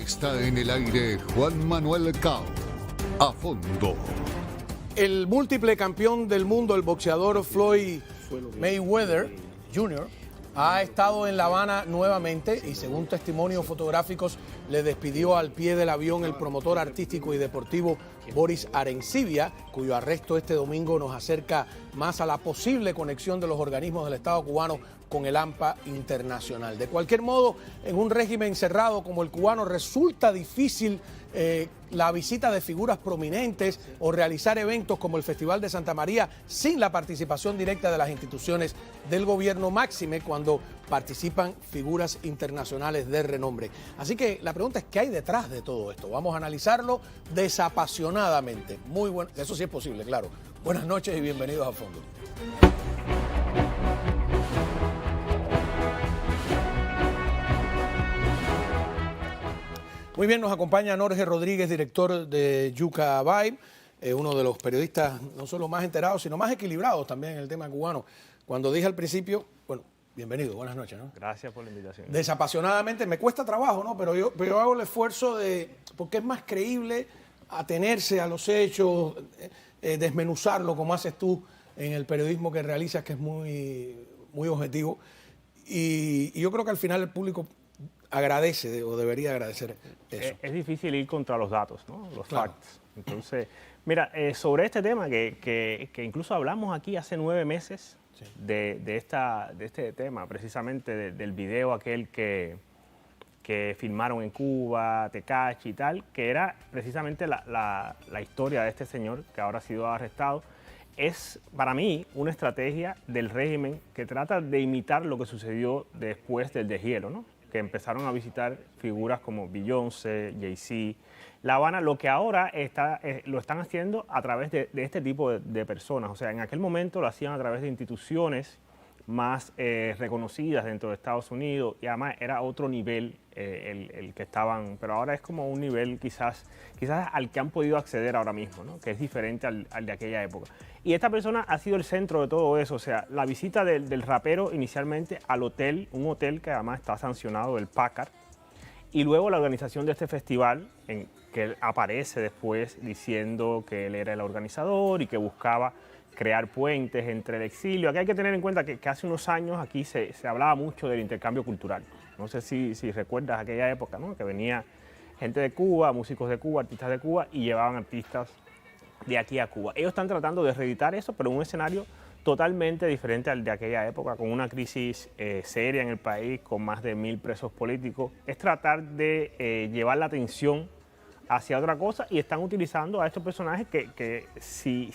está en el aire Juan Manuel Cao. A fondo. El múltiple campeón del mundo, el boxeador Floyd Mayweather Jr., ha estado en La Habana nuevamente y según testimonios fotográficos le despidió al pie del avión el promotor artístico y deportivo Boris Arencibia, cuyo arresto este domingo nos acerca más a la posible conexión de los organismos del Estado cubano con el AMPA internacional. De cualquier modo, en un régimen cerrado como el cubano resulta difícil la visita de figuras prominentes o realizar eventos como el Festival de Santa María sin la participación directa de las instituciones del gobierno, máxime cuando participan figuras internacionales de renombre. Así que la pregunta es, ¿qué hay detrás de todo esto? Vamos a analizarlo desapasionadamente. Muy bueno, eso sí es posible, claro. Buenas noches y bienvenidos a Fondo. Muy bien, nos acompaña Norge Rodríguez, director de Yuca Vibe, uno de los periodistas no solo más enterados, sino más equilibrados también en el tema cubano. Cuando dije al principio, bueno, bienvenido, buenas noches, ¿no? Gracias por la invitación. Desapasionadamente, me cuesta trabajo, ¿no? Pero yo hago el esfuerzo porque es más creíble atenerse a los hechos, desmenuzarlo como haces tú en el periodismo que realizas, que es muy, muy objetivo. Y yo creo que al final el público agradece o debería agradecer eso. Es difícil ir contra los datos, ¿no? Los Claro. facts. Entonces, mira, sobre este tema que incluso hablamos aquí hace 9 meses Sí. de este tema, precisamente del video aquel que filmaron en Cuba, Tecachi y tal, que era precisamente la historia de este señor que ahora ha sido arrestado. Es, para mí, una estrategia del régimen que trata de imitar lo que sucedió después del deshielo, ¿no? Que empezaron a visitar figuras como Beyoncé, Jay-Z, La Habana, lo que ahora lo están haciendo a través de este tipo de personas. O sea, en aquel momento lo hacían a través de instituciones más reconocidas dentro de Estados Unidos y además era otro nivel el que estaban, pero ahora es como un nivel quizás al que han podido acceder ahora mismo, ¿no? Que es diferente al de aquella época. Y esta persona ha sido el centro de todo eso, o sea, la visita del rapero inicialmente al hotel, un hotel que además está sancionado del PACAR, y luego la organización de este festival, en que él aparece después diciendo que él era el organizador y que buscaba crear puentes entre el exilio. Aquí hay que tener en cuenta que hace unos años aquí se hablaba mucho del intercambio cultural. No sé si recuerdas aquella época, ¿no? Que venía gente de Cuba, músicos de Cuba, artistas de Cuba y llevaban artistas de aquí a Cuba. Ellos están tratando de reeditar eso, pero en un escenario totalmente diferente al de aquella época, con una crisis seria en el país, con más de 1000 presos políticos. Es tratar de llevar la atención hacia otra cosa y están utilizando a estos personajes que si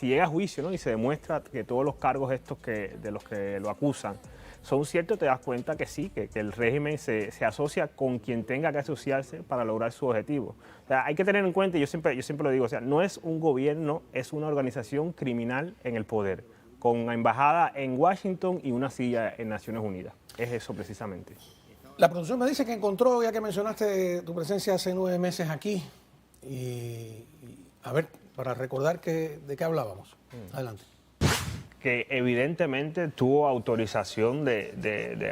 llega a juicio, ¿no? Y se demuestra que todos los cargos estos de los que lo acusan son ciertos, te das cuenta que sí, que el régimen se asocia con quien tenga que asociarse para lograr su objetivo. O sea, hay que tener en cuenta, y yo siempre lo digo, o sea, no es un gobierno, es una organización criminal en el poder, con una embajada en Washington y una silla en Naciones Unidas. Es eso precisamente. La producción me dice que encontró, ya que mencionaste tu presencia hace 9 meses aquí, y a ver, para recordar de qué hablábamos. Adelante. Que evidentemente tuvo autorización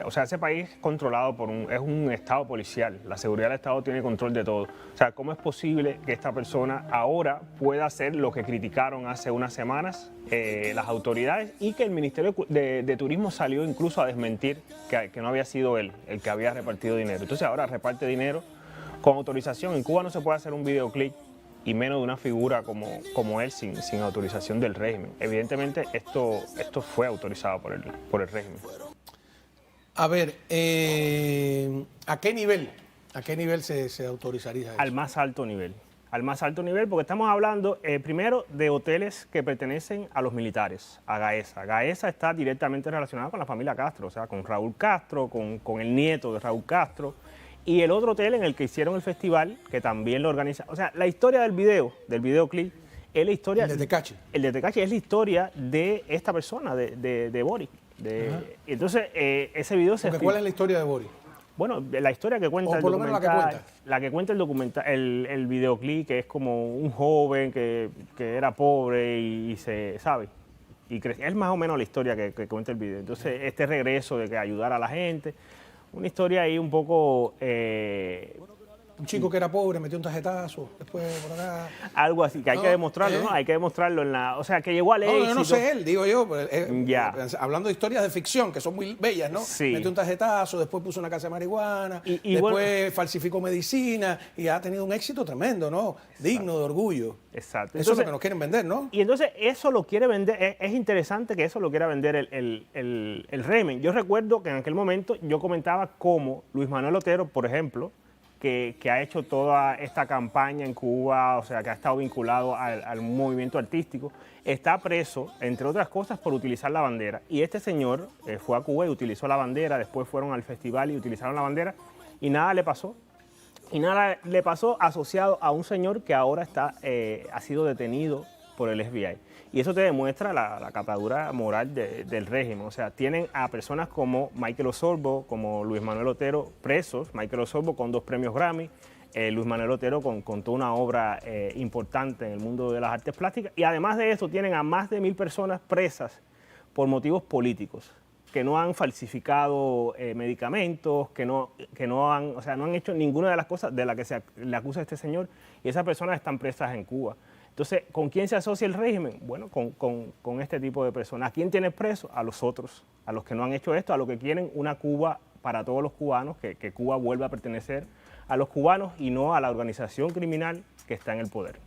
o sea, ese país es controlado es un estado policial, la seguridad del estado tiene control de todo. O sea, ¿cómo es posible que esta persona ahora pueda hacer lo que criticaron hace unas semanas las autoridades y que el Ministerio de Turismo salió incluso a desmentir que no había sido él el que había repartido dinero? Entonces ahora reparte dinero con autorización. En Cuba no se puede hacer un videoclip y menos de una figura como él sin autorización del régimen. Evidentemente esto fue autorizado por el régimen. A ver, ¿a qué nivel se autorizaría eso? Al más alto nivel. Al más alto nivel, porque estamos hablando primero de hoteles que pertenecen a los militares, a Gaesa. Gaesa está directamente relacionado con la familia Castro, o sea, con Raúl Castro, con el nieto de Raúl Castro. Y el otro hotel en el que hicieron el festival, que también lo organiza. O sea, la historia del videoclip, es la historia... El de Tecachi. El de Tecachi es la historia de esta persona, de Boris. Entonces, ese video se... ¿Cuál es la historia de Boris? Bueno, la historia que cuenta o el por lo menos documental... La que cuenta el documental, el videoclip, que es como un joven que era pobre y se... ¿sabe? Y es más o menos la historia que cuenta el video. Entonces, este regreso de que ayudar a la gente... Una historia ahí un poco Un chico que era pobre metió un tarjetazo, después por acá. Algo así, que hay que demostrarlo, ¿no? Hay que demostrarlo en la... O sea, que llegó al éxito. Yo no sé él, digo yo, pues, Ya. hablando de historias de ficción, que son muy bellas, ¿no? Sí. Metió un tarjetazo, después puso una casa de marihuana, Y después bueno, falsificó medicina y ha tenido un éxito tremendo, ¿no? Digno de orgullo. exacto. Eso es lo que nos quieren vender, ¿no? Y entonces eso lo quiere vender, es interesante que eso lo quiera vender el régimen. Yo recuerdo que en aquel momento yo comentaba cómo Luis Manuel Otero, por ejemplo, que ha hecho toda esta campaña en Cuba, o sea, que ha estado vinculado al movimiento artístico, está preso, entre otras cosas, por utilizar la bandera. Y este señor fue a Cuba y utilizó la bandera, después fueron al festival y utilizaron la bandera, y nada le pasó. Y nada le pasó asociado a un señor que ahora ha sido detenido por el FBI. Y eso te demuestra la catadura moral del régimen. O sea, tienen a personas como Michael Osorbo, como Luis Manuel Otero presos. Michael Osorbo con 2 premios Grammy, Luis Manuel Otero con toda una obra importante en el mundo de las artes plásticas. Y además de eso, tienen a más de 1000 personas presas por motivos políticos, que no han falsificado medicamentos, que no han hecho ninguna de las cosas de las que se le acusa a este señor, y esas personas están presas en Cuba. Entonces, ¿con quién se asocia el régimen? Bueno, con este tipo de personas. ¿A quién tiene preso? A los otros, a los que no han hecho esto, a los que quieren una Cuba para todos los cubanos, que Cuba vuelva a pertenecer a los cubanos y no a la organización criminal que está en el poder.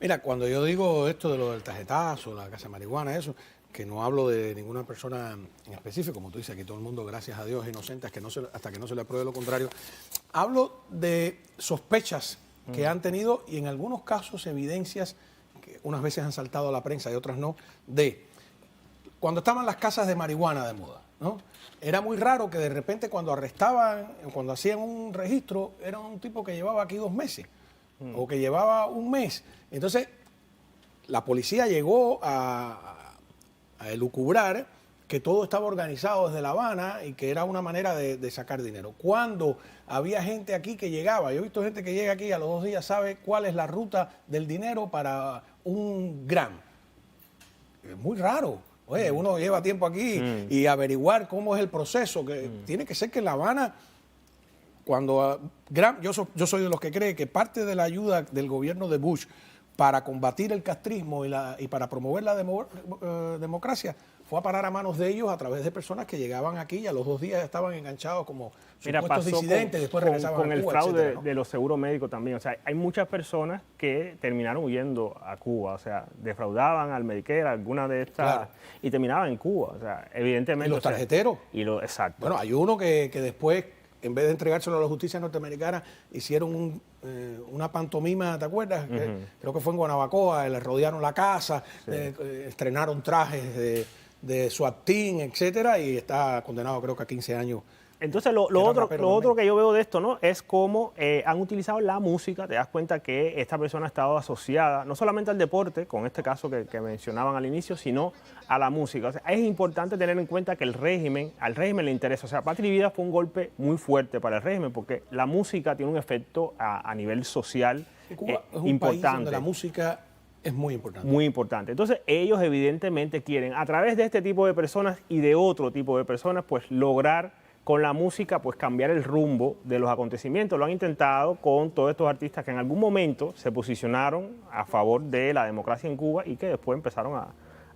Mira, cuando yo digo esto de lo del tarjetazo, la casa de marihuana, eso, que no hablo de ninguna persona en específico, como tú dices, aquí todo el mundo, gracias a Dios, es inocente hasta que no se le apruebe lo contrario. Hablo de sospechas que han tenido y en algunos casos evidencias que unas veces han saltado a la prensa y otras no, de cuando estaban las casas de marihuana de moda, ¿no? Era muy raro que de repente cuando arrestaban, cuando hacían un registro, era un tipo que llevaba aquí 2 meses o que llevaba 1 mes. Entonces, la policía llegó a elucubrar que todo estaba organizado desde La Habana y que era una manera de sacar dinero. Cuando había gente aquí que llegaba, yo he visto gente que llega aquí a los 2 días sabe cuál es la ruta del dinero para 1 gramo. Es muy raro. Oye, uno lleva tiempo aquí y averiguar cómo es el proceso, que tiene que ser que en La Habana, cuando yo soy de los que cree que parte de la ayuda del gobierno de Bush para combatir el castrismo y para promover la democracia fue a parar a manos de ellos a través de personas que llegaban aquí y a los 2 días estaban enganchados como supuestos disidentes, después regresaban con a Cuba, el fraude, etcétera, ¿no? de los seguros médicos también. O sea, hay muchas personas que terminaron huyendo a Cuba, o sea, defraudaban al Medicare, alguna de estas, Claro. Y terminaban en Cuba. O sea, evidentemente. Y los tarjeteros. Exacto. Bueno, hay uno que después, en vez de entregárselo a la justicia norteamericana, hicieron una pantomima, ¿te acuerdas? Creo que fue en Guanabacoa, le rodearon la casa, estrenaron trajes de SWAT team, etcétera, y está condenado creo que a 15 años. Entonces, lo otro que yo veo de esto, ¿no? Es cómo han utilizado la música. Te das cuenta que esta persona ha estado asociada no solamente al deporte, con este caso que mencionaban al inicio, sino a la música. O sea, es importante tener en cuenta que al régimen le interesa. O sea, Patri Vida fue un golpe muy fuerte para el régimen porque la música tiene un efecto a nivel social Cuba es un importante. país donde la música es muy importante. Muy importante. Entonces, ellos evidentemente quieren, a través de este tipo de personas y de otro tipo de personas, pues lograr con la música, pues cambiar el rumbo de los acontecimientos. Lo han intentado con todos estos artistas que en algún momento se posicionaron a favor de la democracia en Cuba y que después empezaron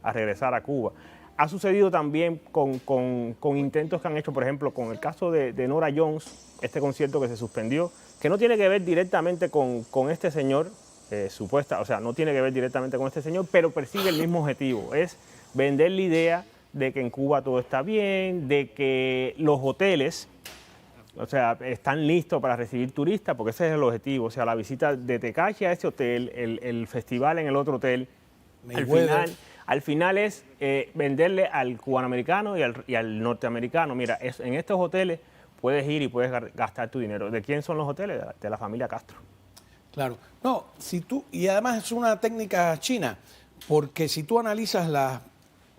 a regresar a Cuba. Ha sucedido también con intentos que han hecho, por ejemplo, con el caso de Norah Jones, este concierto que se suspendió, que no tiene que ver directamente con este señor, no tiene que ver directamente con este señor, pero persigue el mismo objetivo, es vender la idea de que en Cuba todo está bien, de que los hoteles, o sea, están listos para recibir turistas, porque ese es el objetivo, o sea, la visita de Tekashi a ese hotel, el festival en el otro hotel, al final es venderle al cubanoamericano y al norteamericano, mira, en estos hoteles puedes ir y puedes gastar tu dinero. ¿De quién son los hoteles? De la familia Castro. Claro. No, y además es una técnica china, porque si tú analizas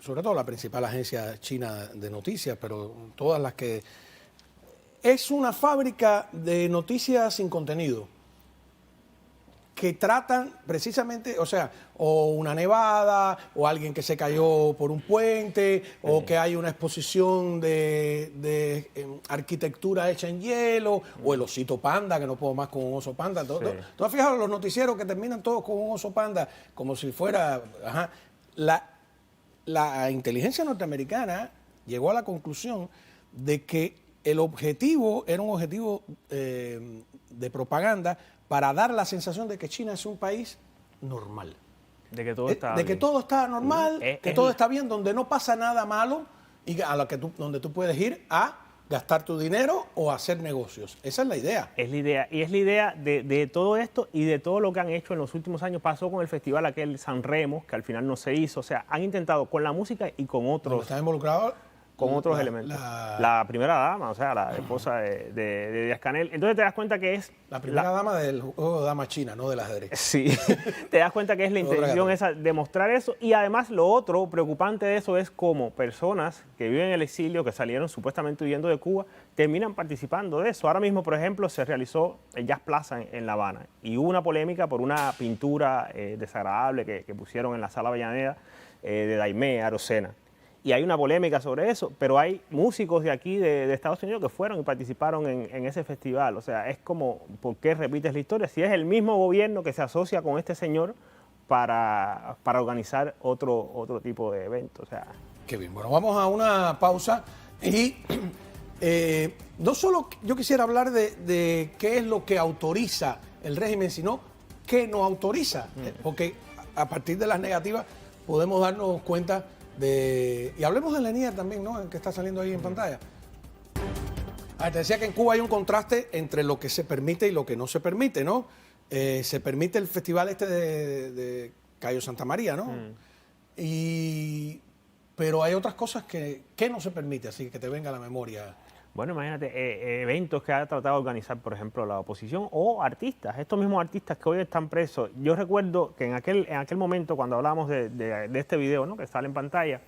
sobre todo la principal agencia china de noticias, pero todas las que... Es una fábrica de noticias sin contenido, que tratan precisamente, o sea, o una nevada, o alguien que se cayó por un puente, o que hay una exposición de arquitectura hecha en hielo, o el osito panda, que no puedo más con un oso panda. ¿Tú has fijado los noticieros que terminan todos con un oso panda, como si fuera... Ajá. La inteligencia norteamericana llegó a la conclusión de que el objetivo era un objetivo de propaganda para dar la sensación de que China es un país normal. De que todo está de que bien. todo está normal, que todo está bien, donde no pasa nada malo y donde tú puedes ir a gastar tu dinero o hacer negocios. Esa es la idea. Es la idea. Y es la idea de todo esto y de todo lo que han hecho en los últimos años. Pasó con el festival aquel San Remo, que al final no se hizo. O sea, han intentado con la música y con otros... Está involucrado con otros elementos. La primera dama, o sea, la esposa de Díaz-Canel. Entonces te das cuenta que es... La primera dama del juego de dama china, no del ajedrez. Sí, te das cuenta que es la intención esa, demostrar eso. Y además lo otro preocupante de eso es cómo personas que viven en el exilio, que salieron supuestamente huyendo de Cuba, terminan participando de eso. Ahora mismo, por ejemplo, se realizó el Jazz Plaza en La Habana y hubo una polémica por una pintura desagradable que pusieron en la Sala Avellaneda de Daimé Arocena. Y hay una polémica sobre eso, pero hay músicos de aquí, de Estados Unidos, que fueron y participaron en ese festival. O sea, es como, ¿por qué repites la historia? Si es el mismo gobierno que se asocia con este señor para organizar otro tipo de evento. O sea. Qué bien. Bueno, vamos a una pausa y no solo yo quisiera hablar de qué es lo que autoriza el régimen, sino qué no autoriza. Porque a partir de las negativas podemos darnos cuenta y hablemos de Lanier también, ¿no? El que está saliendo ahí en pantalla. Te decía que en Cuba hay un contraste entre lo que se permite y lo que no se permite, ¿no? Se permite el festival de Cayo Santa María, ¿no? Pero hay otras cosas que no se permite, así que te venga a la memoria. Bueno, imagínate, eventos que ha tratado de organizar, por ejemplo, la oposición o artistas, estos mismos artistas que hoy están presos. Yo recuerdo que en aquel momento, cuando hablábamos de este video, ¿no?, que sale en pantalla,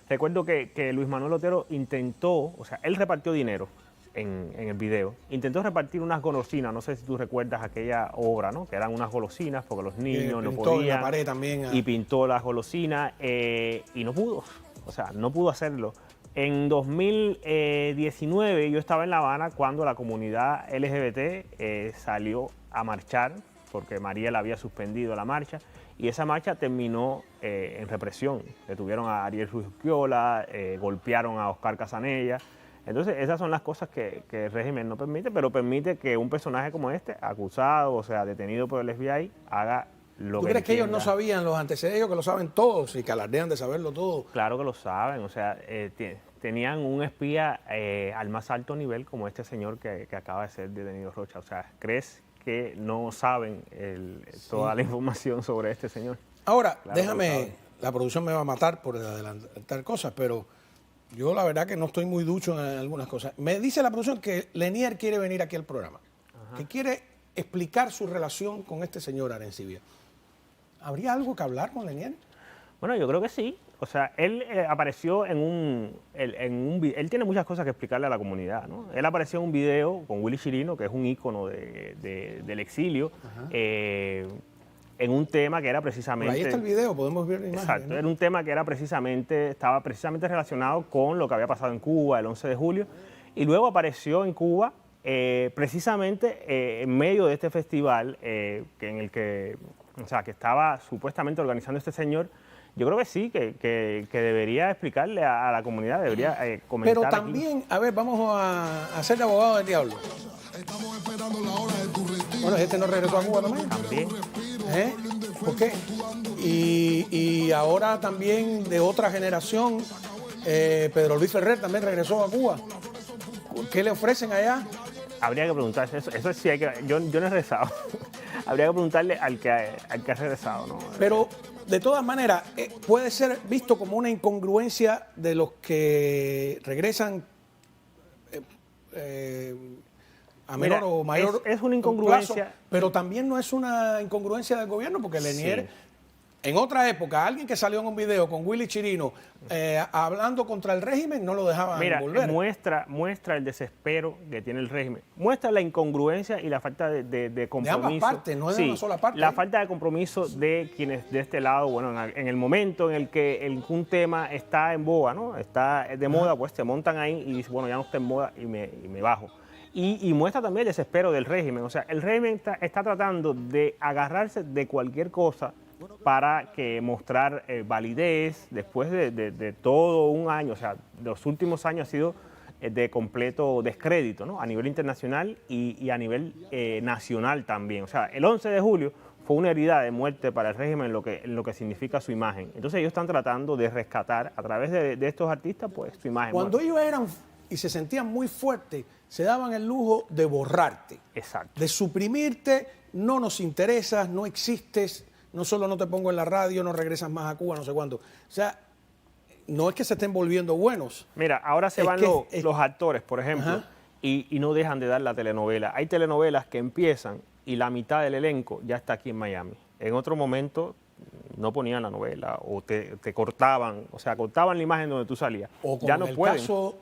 recuerdo que Luis Manuel Otero intentó, o sea, él repartió dinero en el video, intentó repartir unas golosinas, no sé si tú recuerdas aquella obra, ¿no?, que eran unas golosinas porque los niños no podían. En la pared también. Y pintó las golosinas y no pudo, o sea, no pudo hacerlo. En 2019 yo estaba en La Habana cuando la comunidad LGBT salió a marchar, porque Mariel había suspendido la marcha, y esa marcha terminó en represión. Detuvieron a Ariel Ruiz Urquiola, golpearon a Oscar Casanella. Entonces esas son las cosas que el régimen no permite, pero permite que un personaje como este, acusado, o sea, detenido por el FBI, haga lo que ¿Tú crees que ellos entienda. no sabían los antecedentes, ellos que lo saben todos y que alardean de saberlo todo? Claro que lo saben, o sea, tenían un espía al más alto nivel como este señor que acaba de ser detenido, Rocha. O sea, ¿crees que no saben toda la información sobre este señor? Ahora, Claro, déjame, la producción me va a matar por adelantar cosas, pero yo la verdad que no estoy muy ducho en algunas cosas. Me dice la producción que Lanier quiere venir aquí al programa, que quiere explicar su relación con este señor Arencibia. ¿Habría algo que hablar con Lanier? Bueno, yo creo que sí. O sea, él apareció en un él tiene muchas cosas que explicarle a la comunidad, ¿no? Él apareció en un video con Willy Chirino, que es un ícono del exilio, en un tema que era precisamente... Por ahí está el video, podemos ver la imagen. Exacto, ¿no? era un tema que estaba precisamente relacionado con lo que había pasado en Cuba el 11 de julio, y luego apareció en Cuba precisamente en medio de este festival en el que estaba supuestamente organizando este señor. Yo creo que sí, que debería explicarle a la comunidad, debería comentar. Pero también, a ver, vamos a hacer de abogado del diablo. Estamos esperando la hora de tu retiro. Bueno, este no regresó a Cuba también. También. ¿Por qué? Y ahora también de otra generación, Pedro Luis Ferrer también regresó a Cuba. ¿Qué le ofrecen allá? Habría que preguntarse eso sí hay que... Yo no he regresado. Habría que preguntarle al que ha regresado, ¿no? Pero, de todas maneras, puede ser visto como una incongruencia de los que regresan a menor o mayor es una incongruencia. plazo, pero también no es una incongruencia del gobierno, porque Lanier En otra época, alguien que salió en un video con Willy Chirino hablando contra el régimen, no lo dejaban Mira, volver. muestra el desespero que tiene el régimen, muestra la incongruencia y la falta de compromiso. De ambas partes, no es de una sola parte. La falta de compromiso de quienes de este lado, bueno, en el momento en el que un tema está en boga, ¿no? Está de moda, pues se montan ahí y dicen, bueno, ya no está en moda y me bajo. Y muestra también el desespero del régimen. O sea, el régimen está tratando de agarrarse de cualquier cosa para mostrar validez después de todo un año. O sea, los últimos años ha sido de completo descrédito, ¿no? A nivel internacional y a nivel nacional también. O sea, el 11 de julio fue una herida de muerte para el régimen en lo que significa su imagen. Entonces ellos están tratando de rescatar a través de estos artistas pues su imagen. Cuando ellos eran y se sentían muy fuertes, se daban el lujo de borrarte. Exacto. De suprimirte, no nos interesas, no existes, no solo no te pongo en la radio, no regresas más a Cuba, no sé cuándo. O sea, no es que se estén volviendo buenos. Mira, ahora se van los actores, por ejemplo, y no dejan de dar la telenovela. Hay telenovelas que empiezan y la mitad del elenco ya está aquí en Miami. En otro momento no ponían la novela o te cortaban, o sea, cortaban la imagen donde tú salías. O como ya no en el pueden. caso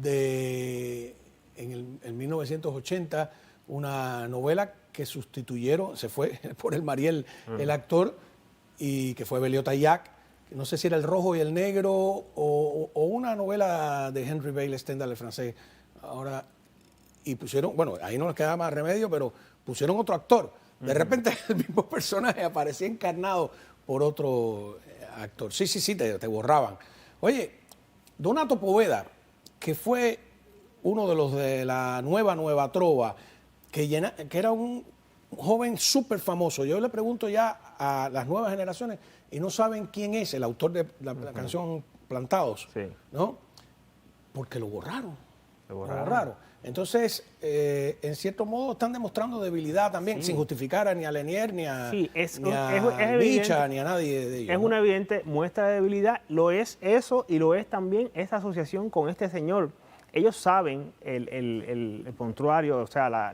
de, en 1980, una novela que sustituyeron, se fue por el Mariel, el actor, y que fue Beliot Ayac, no sé si era El Rojo y el Negro, o una novela de Henry Bayle Stendhal, el francés. Ahora, y pusieron, bueno, ahí no les quedaba más remedio, pero pusieron otro actor. De repente el mismo personaje aparecía encarnado por otro actor. Sí, te borraban. Oye, Donato Poveda, que fue uno de los de la nueva trova, que era un joven súper famoso. Yo le pregunto ya a las nuevas generaciones y no saben quién es el autor de la canción Plantados, Sí. ¿no? Porque lo borraron. Lo borraron. Entonces, en cierto modo, están demostrando debilidad también, sin justificar ni a Lenier, ni a, es Bicha, ni a nadie de ellos. Es una evidente muestra de debilidad, lo es eso y lo es también esta asociación con este señor. Ellos saben el prontuario, o sea,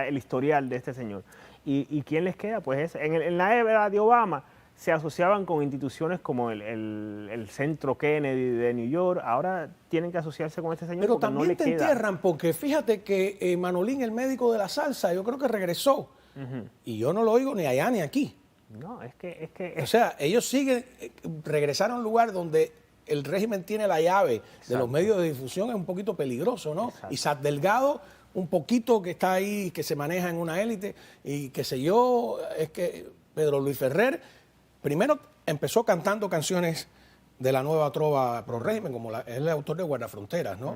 el historial de este señor. ¿Y quién les queda? Pues en la era de Obama se asociaban con instituciones como el Centro Kennedy de New York. Ahora tienen que asociarse con este señor. Pero porque también no le te queda. entierran, porque fíjate que Manolín, el médico de la salsa, yo creo que regresó. Y yo no lo oigo ni allá ni aquí. No, es que O sea, ellos siguen, regresar a un lugar donde el régimen tiene la llave de los medios de difusión, es un poquito peligroso, ¿no? Exacto. Y Sat Delgado, un poquito que está ahí, que se maneja en una élite, y qué sé yo, es que Pedro Luis Ferrer, primero empezó cantando canciones de la nueva trova pro régimen, como es el autor de Guardafronteras, ¿no?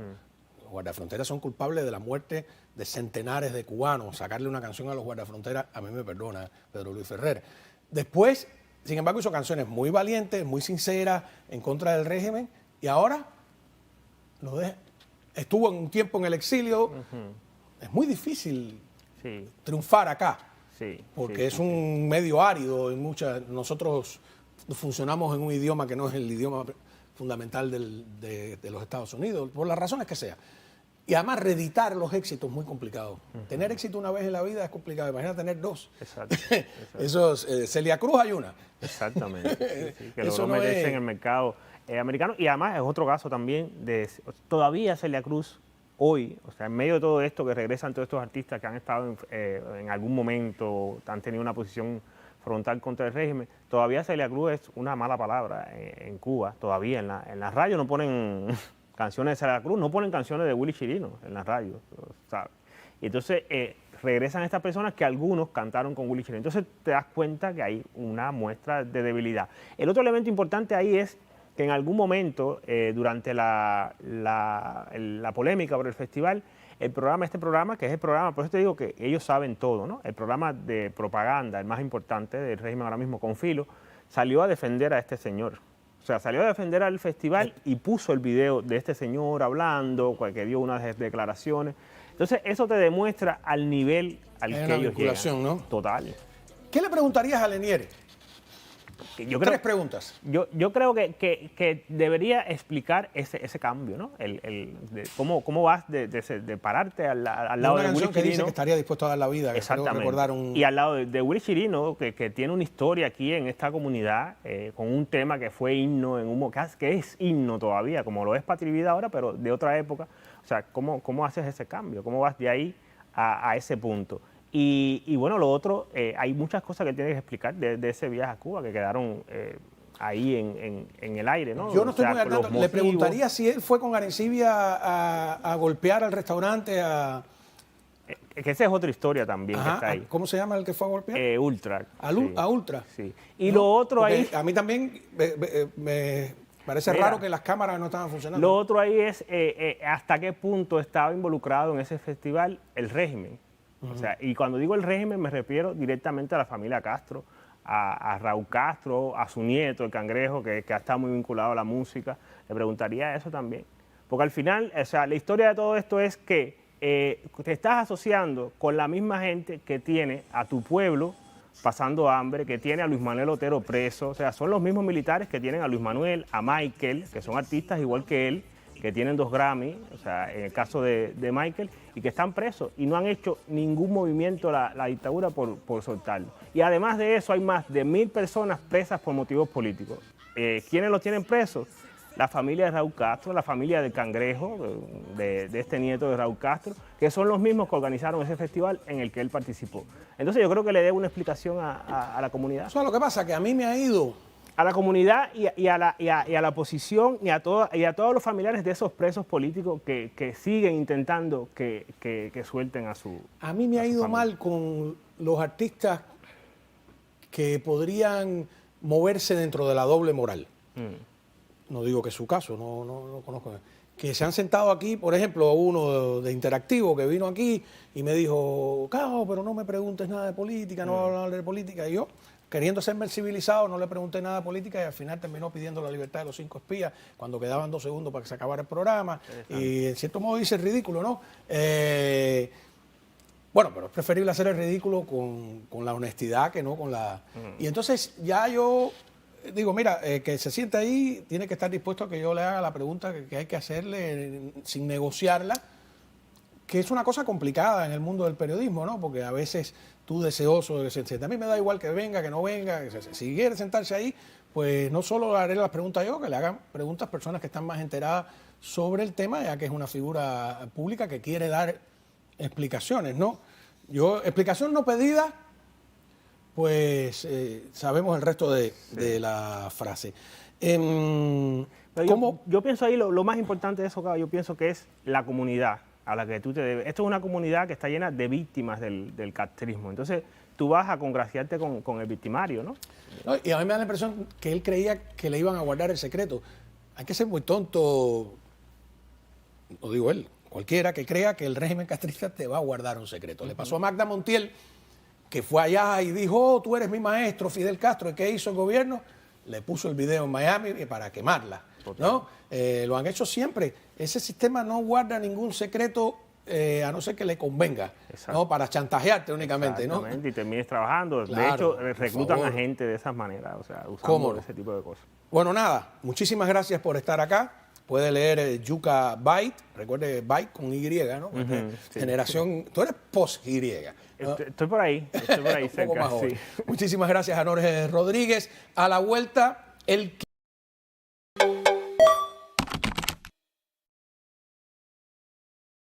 Los Guardafronteras son culpables de la muerte de centenares de cubanos. Sacarle una canción a los Guardafronteras, a mí me perdona Pedro Luis Ferrer. Después, sin embargo, hizo canciones muy valientes, muy sinceras, en contra del régimen, y ahora estuvo un tiempo en el exilio. Es muy difícil triunfar acá, porque es un medio árido, nosotros funcionamos en un idioma que no es el idioma fundamental de los Estados Unidos, por las razones que sea. Y además reeditar los éxitos es muy complicado. Tener éxito una vez en la vida es complicado. Imagina tener dos. Exacto. Eso Celia Cruz hay una. Exactamente. Que Eso logró no meterse es- en el mercado americano. Y además es otro caso también todavía Celia Cruz hoy, o sea, en medio de todo esto que regresan todos estos artistas que han estado en algún momento, han tenido una posición frontal contra el régimen, todavía Celia Cruz es una mala palabra en Cuba. Todavía en la radio no ponen canciones de Celia Cruz, no ponen canciones de Willy Chirino en la radio, ¿sabes? Y entonces regresan estas personas que algunos cantaron con Willy Chirino. Entonces te das cuenta que hay una muestra de debilidad. El otro elemento importante ahí es que en algún momento, durante la polémica por el festival, este programa, que es el programa, por eso te digo que ellos saben todo, ¿no? El programa de propaganda, el más importante del régimen ahora mismo, Confilo, salió a defender a este señor. O sea, salió a defender al festival y puso el video de este señor hablando, que dio unas declaraciones. Entonces, eso te demuestra al nivel al Hay que una ellos vinculación, llegan. ¿no? Total. ¿Qué le preguntarías a Lenier? Yo creo, 3 preguntas. Yo creo que debería explicar ese cambio, ¿no? De cómo vas de pararte al lado Una de Willy canción que dice Chirino. que estaría dispuesto a dar la vida. Que creo Exactamente. recordar un... Y al lado de Willy Chirino, que tiene una historia aquí en esta comunidad, con un tema que fue himno en que es himno todavía, como lo es Patria y Vida ahora, pero de otra época. O sea, ¿cómo haces ese cambio? ¿Cómo vas de ahí a ese punto? Y bueno, lo otro, hay muchas cosas que tienes que explicar de ese viaje a Cuba que quedaron ahí en el aire, ¿no? Yo no estoy O sea, muy al tanto. los Le motivos. preguntaría si él fue con Arencibia a golpear al restaurante, Que esa es otra historia también que está ahí. ¿Cómo se llama el que fue a golpear? Ultra. A Ultra. Sí. Y No, lo otro porque ahí... A mí también me parece Mira, raro que las cámaras no estaban funcionando. Lo otro ahí es hasta qué punto estaba involucrado en ese festival el régimen. O sea, y cuando digo el régimen me refiero directamente a la familia Castro, a Raúl Castro, a su nieto, el Cangrejo, que ha estado muy vinculado a la música. Le preguntaría eso también. Porque al final, o sea, la historia de todo esto es que te estás asociando con la misma gente que tiene a tu pueblo pasando hambre, que tiene a Luis Manuel Otero preso. O sea, son los mismos militares que tienen a Luis Manuel, a Michael, que son artistas igual que él, que tienen 2 Grammy, o sea, en el caso de Michael, y que están presos y no han hecho ningún movimiento la dictadura por soltarlo. Y además de eso, hay más de 1000 personas presas por motivos políticos. ¿Quiénes los tienen presos? La familia de Raúl Castro, la familia del Cangrejo, de este nieto de Raúl Castro, que son los mismos que organizaron ese festival en el que él participó. Entonces yo creo que le debo una explicación a la comunidad. Eso es lo que pasa, que a mí me ha ido... A la comunidad y a la oposición y a todos los familiares de esos presos políticos que siguen intentando que suelten a su A mí me ha ido familia. mal con los artistas que podrían moverse dentro de la doble moral. No digo que es su caso, no conozco. Que se han sentado aquí, por ejemplo, uno de Interactivo que vino aquí y me dijo, Cao, pero no me preguntes nada de política, no voy a hablar de política. Y yo, queriendo ser civilizado, no le pregunté nada de política y al final terminó pidiendo la libertad de los 5 espías cuando quedaban 2 segundos para que se acabara el programa. Y en cierto modo dice ridículo, ¿no? Bueno, pero es preferible hacer el ridículo con la honestidad que no con la... Y entonces ya yo digo, mira, que se siente ahí, tiene que estar dispuesto a que yo le haga la pregunta que hay que hacerle sin negociarla, que es una cosa complicada en el mundo del periodismo, ¿no? Porque a veces tú deseoso de que se siente. A mí me da igual que venga, que no venga, si quiere sentarse ahí, pues no solo haré las preguntas yo, que le hagan preguntas personas que están más enteradas sobre el tema, ya que es una figura pública que quiere dar explicaciones, ¿no? Explicación no pedida, pues sabemos el resto de la frase. Yo pienso ahí lo más importante de eso, Cao, yo pienso que es la comunidad a la que tú te debes. Esto es una comunidad que está llena de víctimas del castrismo. Entonces, tú vas a congraciarte con el victimario, ¿no? No, y a mí me da la impresión que él creía que le iban a guardar el secreto. Hay que ser muy tonto, lo digo él, cualquiera que crea que el régimen castrista te va a guardar un secreto. Le pasó a Magda Montiel, que fue allá y dijo, oh, tú eres mi maestro, Fidel Castro. ¿Y qué hizo el gobierno? Le puso el video en Miami para quemarla, ¿no? Lo han hecho siempre. Ese sistema no guarda ningún secreto a no ser que le convenga, ¿no? Para chantajearte únicamente, ¿no? Exactamente, y termines trabajando. Claro, de hecho, por reclutan favor. a gente de esas maneras, o sea, usando ¿Cómo no? ese tipo de cosas. Bueno, nada, muchísimas gracias por estar acá. Puede leer Yuka Byte, recuerde Byte con Y, ¿no? Sí. Generación, tú eres post-Y. ¿no? Estoy por ahí Un poco cerca, más joven. sí. Muchísimas gracias a Jorge Rodríguez. A la vuelta, el